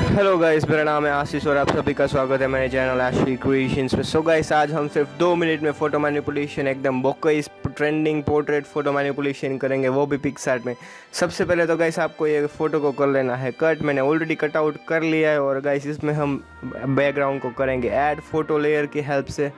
Hello guys, मेरा नाम है आशीष और आप सभी का स्वागत है मेरे चैनल ashvircreations में। सो गाइस, आज हम सिर्फ 2 मिनट में फ़ोटो मैनिपुलेशन एकदम बोके ट्रेंडिंग पोर्ट्रेट फ़ोटो मैनिपुलेशन करेंगे, वो भी पिक्सआर्ट में। सबसे पहले तो गाइस आपको ये फ़ोटो को कर लेना है कट। मैंने ऑलरेडी कट आउट कर लिया है और गाइस इसमें हम बैकग्राउंड को करेंगे ऐड फोटो लेयर की हेल्प से।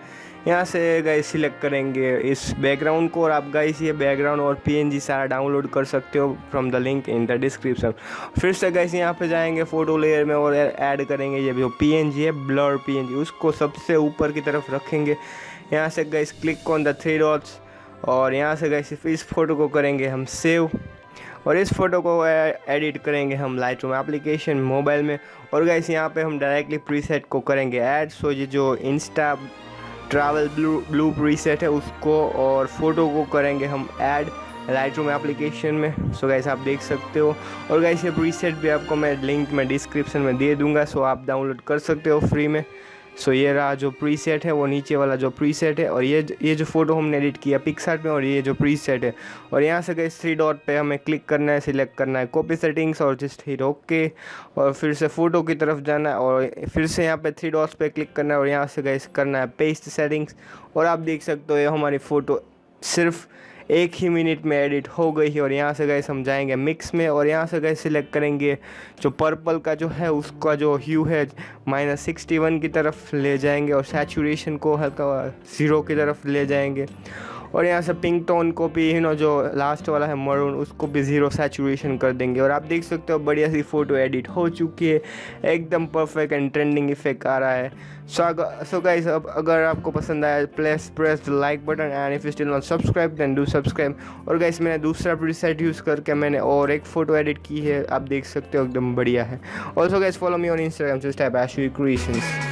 यहाँ से गाइस सिलेक्ट करेंगे इस बैकग्राउंड को और आप गाइस ये बैकग्राउंड और पीएनजी सारा डाउनलोड कर सकते हो from the link in the description. फिर से गाइस यहाँ पे जाएंगे फ़ोटो लेयर में और ऐड करेंगे ये जो पीएनजी है, ब्लर पीएनजी, उसको सबसे ऊपर की तरफ रखेंगे। यहाँ से guys click on the 3 dots और यहाँ से गाइस इस फोटो को करेंगे हम सेव और इस फोटो को एडिट करेंगे हम लाइटरूम एप्लीकेशन मोबाइल में। और गाइस यहाँ पे हम डायरेक्टली प्रीसेट को करेंगे ऐड। सो ये जो इंस्टा ट्रैवल ब्लू प्रीसेट है उसको और फोटो को करेंगे हम ऐड लाइटरूम एप्लीकेशन में। सो गाइस आप देख सकते हो और गाइस ये प्रीसेट भी आपको मैं लिंक में डिस्क्रिप्शन में दे दूंगा, सो आप डाउनलोड कर सकते हो फ्री में। सो ये रहा जो प्रीसेट है, वो नीचे वाला जो प्रीसेट है और ये जो फ़ोटो हमने एडिट किया पिक्सआर्ट में और ये जो प्रीसेट है। और यहाँ से गाइस 3 डॉट पे हमें क्लिक करना है, सिलेक्ट करना है कॉपी सेटिंग्स और जस्ट हिट ओके और फिर से फ़ोटो की तरफ जाना है और फिर से यहाँ पे 3 डॉट्स पे क्लिक करना है और यहाँ से गाइस करना है पेस्ट सेटिंग्स। और आप देख सकते हो ये हमारी फ़ोटो सिर्फ 1 ही मिनट में एडिट हो गई है। और यहाँ से गाइस हम जाएंगे मिक्स में और यहाँ से गाइस सिलेक्ट करेंगे जो पर्पल का जो है उसका जो ह्यू है -61 की तरफ ले जाएंगे और सैचुरेशन को हल्का 0 की तरफ ले जाएंगे। और यहाँ से पिंक टोन को भी जो लास्ट वाला है मरून उसको भी 0 सैचुरेशन कर देंगे। और आप देख सकते हो बढ़िया सी फ़ोटो एडिट हो चुकी है, एकदम परफेक्ट एंड ट्रेंडिंग इफेक्ट आ रहा है। सो गाइस, अब अगर आपको पसंद आया press the like button and if you still not subscribe then do subscribe. और गाइस मैंने दूसरा प्रीसेट यूज़ करके मैंने और एक फ़ोटो एडिट की है, आप देख सकते हो एकदम बढ़िया है। Also guys follow me on Instagram, just type ashvircreations।